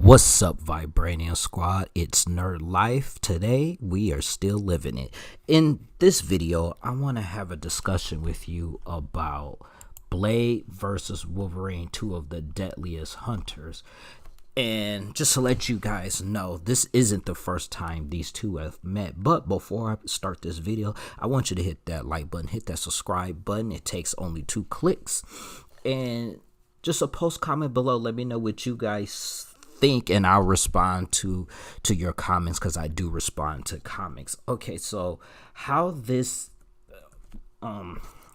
What's up, Vibranium Squad? It's Nerd Life. Today, we are still living it. In this video, I want to have a discussion with you about Blade versus Wolverine, two of the deadliest hunters. And just to let you guys know, this isn't the first time these two have met. But before I start this video, I want you to hit that like button, hit that subscribe button. It takes only 2 clicks. And just a post comment below. Let me know what you guys think, and I'll respond to your comments, because I do respond to comics. Okay, so how this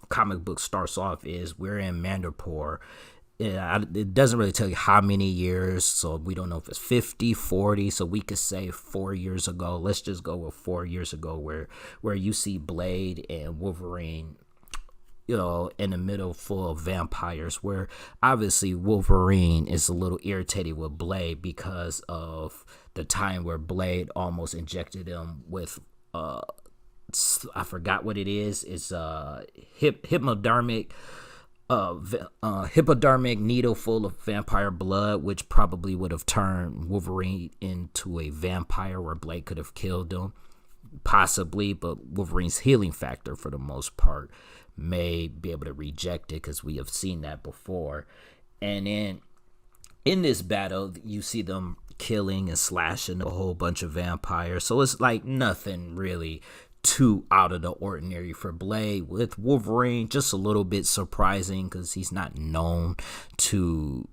comic book starts off is we're in Mandapore. It doesn't really tell you how many years, so we don't know if it's 50, 40, so we could say 4 years ago. Let's just go with 4 years ago, where you see Blade and Wolverine, you know, in the middle full of vampires, where obviously Wolverine is a little irritated with Blade because of the time where Blade almost injected him with I forgot what it is. It's hypodermic needle full of vampire blood, which probably would have turned Wolverine into a vampire, where Blade could have killed him possibly, but Wolverine's healing factor for the most part may be able to reject it, because we have seen that before. And then in this battle, you see them killing and slashing a whole bunch of vampires, so it's like nothing really too out of the ordinary for Blade. With Wolverine, just a little bit surprising, because he's not known to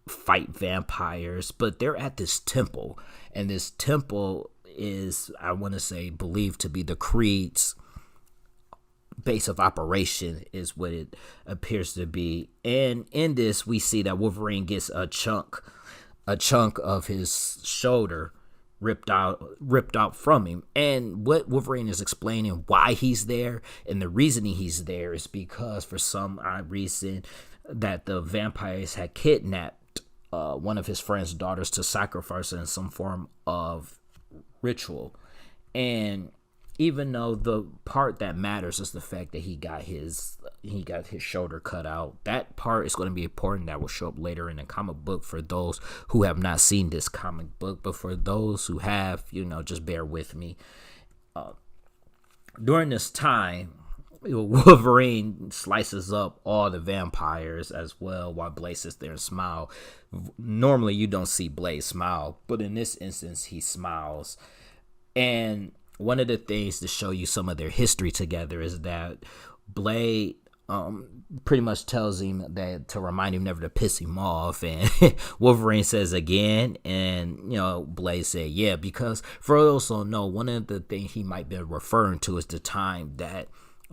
fight vampires. But they're at this temple, and this temple is, I want to say, believed to be the Creed's base of operation, is what it appears to be. And in this, we see that Wolverine gets a chunk of his shoulder ripped out from him. And what Wolverine is explaining why he's there, and the reasoning he's there, is because for some odd reason that the vampires had kidnapped one of his friend's daughters to sacrifice her in some form of ritual. And even though the part that matters is the fact that he got his shoulder cut out, that part is going to be important. That will show up later in the comic book for those who have not seen this comic book. But for those who have, just bear with me. During this time, Wolverine slices up all the vampires as well, while Blade sits there and smile. Normally you don't see Blade smile, but in this instance he smiles. And one of the things to show you some of their history together is that Blade pretty much tells him that to remind him never to piss him off, and Wolverine says again, and Blade said yeah, because for those who don't know, one of the things he might be referring to is the time that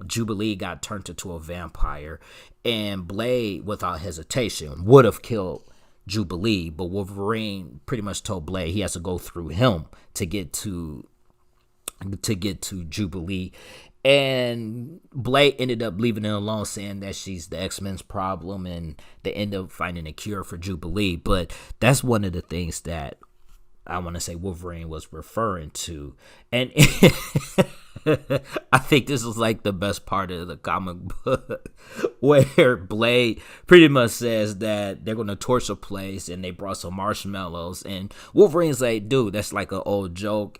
Jubilee got turned into a vampire, and Blade without hesitation would have killed Jubilee, but Wolverine pretty much told Blade he has to go through him to get to Jubilee. And Blade ended up leaving it alone, saying that she's the X-Men's problem, and they end up finding a cure for Jubilee. But that's one of the things that I want to say Wolverine was referring to. And I think this is like the best part of the comic book, where Blade pretty much says that they're going to torch a place, and they brought some marshmallows, and Wolverine's like, dude, that's like an old joke.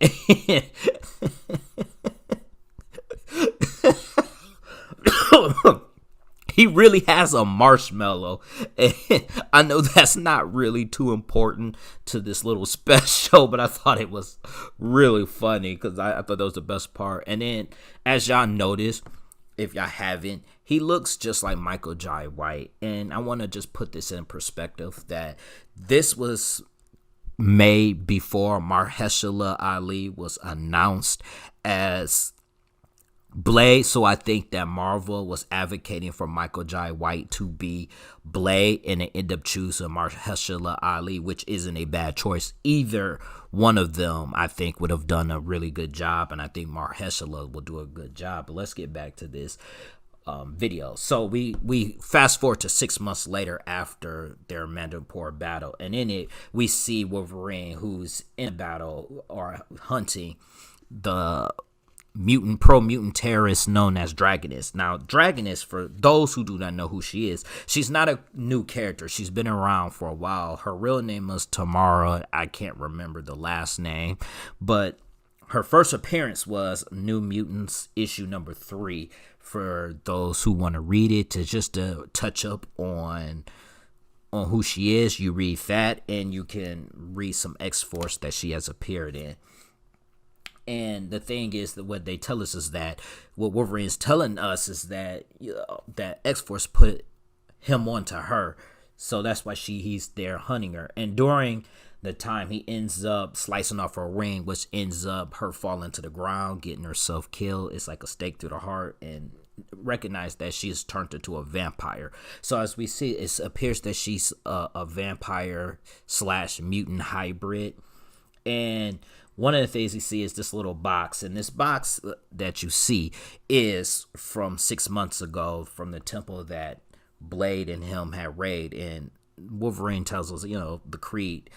He really has a marshmallow, and I know that's not really too important to this little special, but I thought it was really funny, because I thought that was the best part. And then, as y'all notice, if y'all haven't, he looks just like Michael Jai White. And I want to just put this in perspective, that this was made before Mahershala Ali was announced as Blade, so I think that Marvel was advocating for Michael Jai White to be Blade, and they end up choosing Mahershala Ali, which isn't a bad choice. Either one of them, I think, would have done a really good job, and I think Mahershala will do a good job. But let's get back to this video. So we fast forward to 6 months later, after their Mandapore battle, and in it we see Wolverine, who's in battle or hunting the pro-mutant terrorist known as Dragoness. Now, Dragoness, for those who do not know who she is, she's not a new character. She's been around for a while. Her real name was Tamara. I can't remember the last name, but her first appearance was New Mutants issue number 3. For those who want to read it, to just touch up on who she is, you read Fat, and you can read some X-Force that she has appeared in. And the thing is that what they tell us is that what Wolverine is telling us is that that X-Force put him onto her, so that's why he's there hunting her. And during the time, he ends up slicing off her ring, which ends up her falling to the ground, getting herself killed. It's like a stake through the heart, and recognize that she has turned into a vampire. So as we see, it appears that she's a vampire / mutant hybrid. And one of the things you see is this little box, and this box that you see is from 6 months ago, from the temple that Blade and him had raided. And Wolverine tells us, the Creed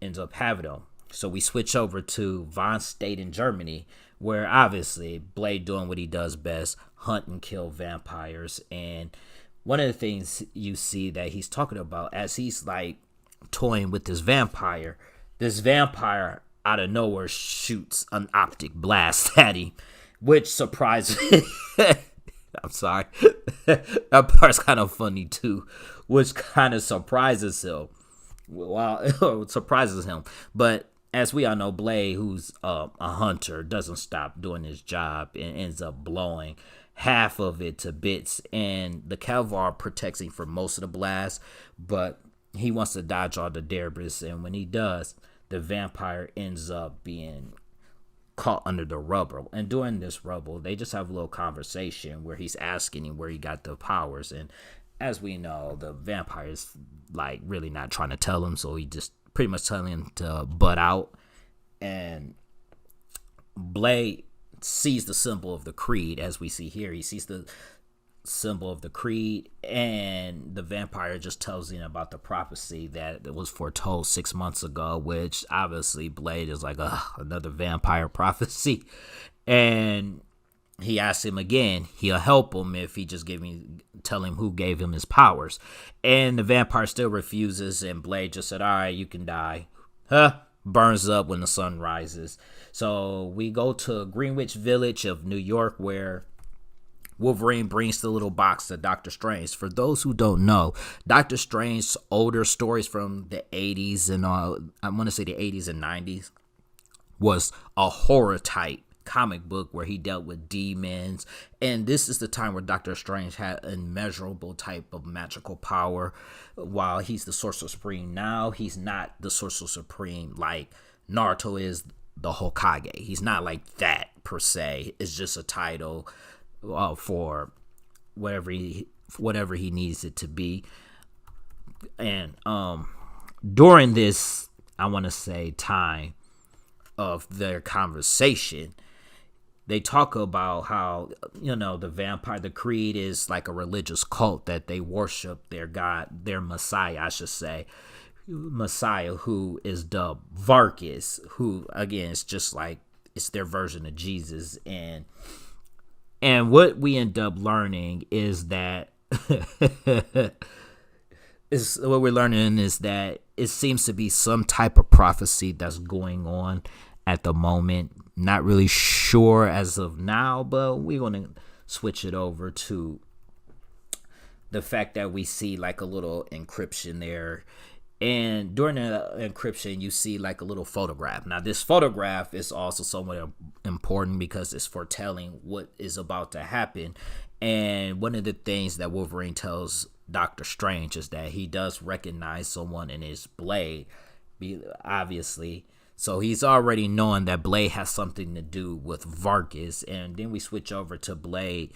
ends up having them. So we switch over to Von State in Germany, where obviously Blade doing what he does best, hunt and kill vampires. And one of the things you see that he's talking about as he's like toying with this vampire out of nowhere shoots an optic blast at him, which surprises I'm sorry. That part's kind of funny too, which kind of surprises him. Well, surprises him. But as we all know, Blade, who's a hunter, doesn't stop doing his job and ends up blowing half of it to bits. And the Calvar protects him from most of the blast, but he wants to dodge all the debris. And when he does, the vampire ends up being caught under the rubble. And during this rubble, they just have a little conversation where he's asking him where he got the powers. And as we know, the vampire's like really not trying to tell him, so he just pretty much telling him to butt out. And Blade sees the symbol of the Creed, as we see here. He sees the symbol of the Creed, and the vampire just tells him about the prophecy that was foretold 6 months ago, which obviously Blade is like, another vampire prophecy. And he asks him again, he'll help him if he just tell him who gave him his powers. And the vampire still refuses, and Blade just said, all right, you can die. Burns up when the sun rises. So we go to Greenwich Village of New York, where Wolverine brings the little box to Doctor Strange. For those who don't know, Doctor Strange's older stories from the 80s and I want to say the 80s and 90s was a horror type comic book where he dealt with demons. And this is the time where Doctor Strange had an immeasurable type of magical power. While he's the Sorcerer Supreme now, he's not the Sorcerer Supreme like Naruto is the Hokage. He's not like that per se. It's just a title for whatever he needs it to be. And during this, I want to say, time of their conversation, they talk about how, the vampire, the Creed is like a religious cult that they worship their god, their Messiah, I should say. Messiah, who is dubbed Vargas, who, again, is just like, it's their version of Jesus. And what we end up learning is that, it seems to be some type of prophecy that's going on at the moment. Not really sure as of now, but we're going to switch it over to the fact that we see like a little encryption there. And during the encryption, you see like a little photograph. Now, this photograph is also somewhat important because it's foretelling what is about to happen. And one of the things that Wolverine tells Doctor Strange is that he does recognize someone in his Blade, obviously. So he's already knowing that Blade has something to do with Vargas. And then we switch over to Blade,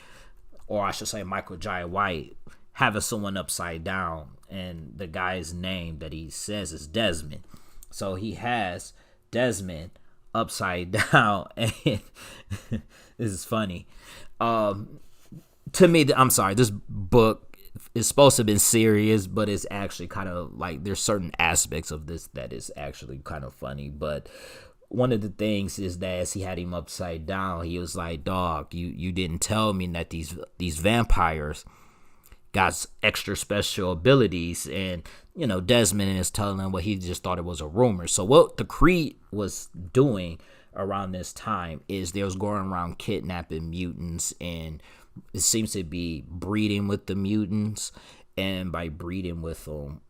or I should say Michael Jai White, having someone upside down. And the guy's name that he says is Desmond. So he has Desmond upside down. And this is funny. To me, I'm sorry, this book is supposed to have been serious, but it's actually kind of like there's certain aspects of this that is actually kind of funny. But one of the things is that as he had him upside down, he was like, "Dog, you didn't tell me that these vampires got extra special abilities." And Desmond is telling him what he just thought it was a rumor. So what the Kree was doing around this time is they was going around kidnapping mutants, and it seems to be breeding with the mutants. And by breeding with them,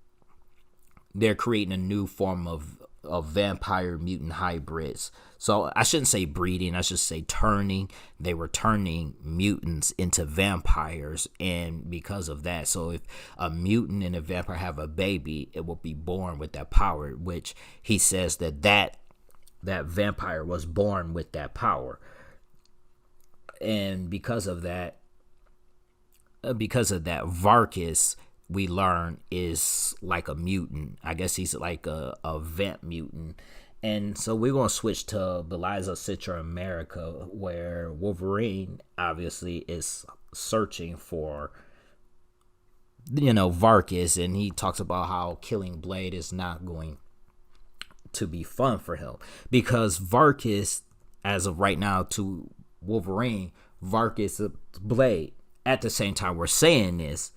they're creating a new form of vampire mutant hybrids. So I shouldn't say breeding, I should say turning. They were turning mutants into vampires, and because of that, so if a mutant and a vampire have a baby, it will be born with that power, which he says that vampire was born with that power. And because of that, Varkus, we learn, is like a mutant. I guess he's like a vamp mutant. And so we're going to switch to Beliza Citra America, where Wolverine obviously is searching for, Varkus. And he talks about how killing Blade is not going to be fun for him. Because Varkus, as of right now, to Wolverine, Varkus is Blade. At the same time we're saying this,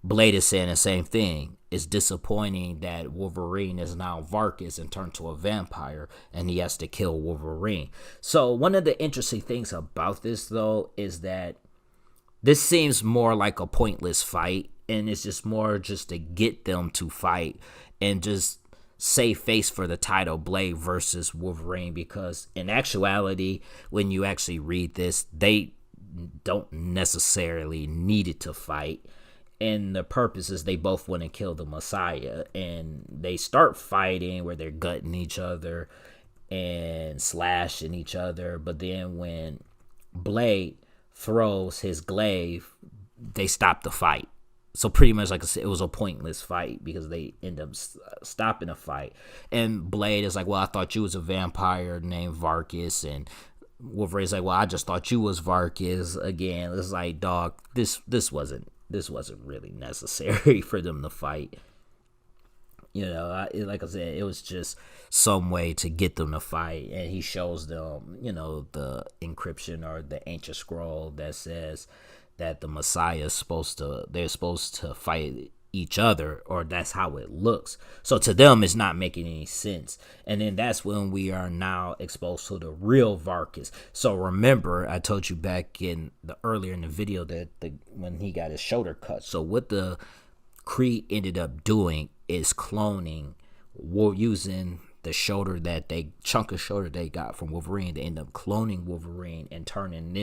Blade is saying the same thing. It's disappointing that Wolverine is now Varkus and turned to a vampire, and he has to kill Wolverine. So one of the interesting things about this, though, is that this seems more like a pointless fight, and it's just more just to get them to fight and just save face for the title, Blade versus Wolverine, because in actuality, when you actually read this, they don't necessarily need it to fight. And the purpose is they both want to kill the Messiah, and they start fighting where they're gutting each other and slashing each other. But then when Blade throws his glaive, they stop the fight. So pretty much, like I said, it was a pointless fight because they end up stopping the fight. And Blade is like, "Well, I thought you was a vampire named Varkus," and Wolverine's like, "Well, I just thought you was Varkus." Again, it's like, dog, this wasn't really necessary for them to fight. Like I said, it was just some way to get them to fight. And he shows them, the encryption or the ancient scroll that says that the Messiah is they're supposed to fight each other, or that's how it looks. So to them, it's not making any sense. And then that's when we are now exposed to the real Varkus. So remember, I told you back earlier in the video that when he got his shoulder cut. So what the Kree ended up doing is cloning, using the chunk of shoulder they got from Wolverine. They end up cloning Wolverine and turning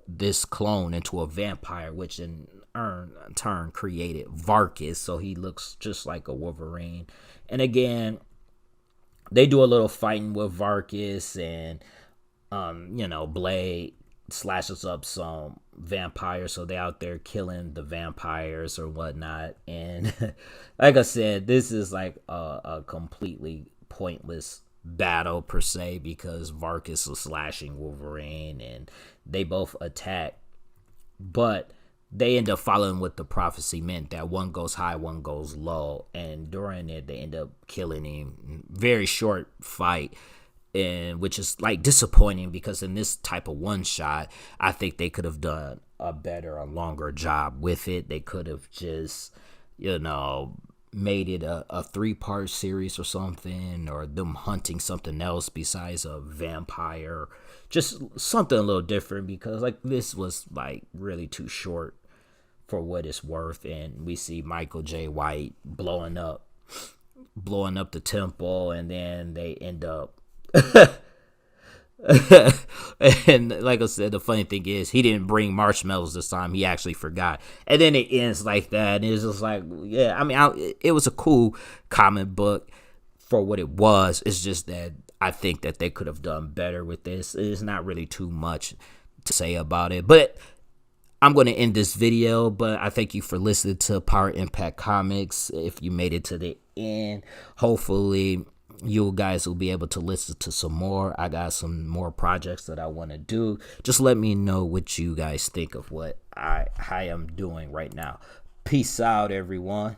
this clone into a vampire, which in turn created Varkus, so he looks just like a Wolverine. And again, they do a little fighting with Varkus, and Blade slashes up some vampires, so they out there killing the vampires or whatnot. And like I said, this is like a completely pointless battle per se, because Varkus was slashing Wolverine and they both attack, but they end up following what the prophecy meant, that one goes high, one goes low, and during it they end up killing him. Very short fight, and which is like disappointing, because in this type of one shot, I think they could have done a longer job with it. They could have just made it a 3-part series or something, or them hunting something else besides a vampire, just something a little different, because like this was like really too short for what it's worth. And we see Michael J. White blowing up the temple, and then they end up and like I said, the funny thing is he didn't bring marshmallows this time. He actually forgot. And then it ends like that, and it's just like, yeah, I mean, it was a cool comic book for what it was. It's just that I think that they could have done better with this. It's not really too much to say about it, but I'm going to end this video. But I thank you for listening to Power Impact Comics. If you made it to the end, hopefully you guys will be able to listen to some more. I got some more projects that I want to do. Just let me know what you guys think of what I am doing right now. Peace out, everyone.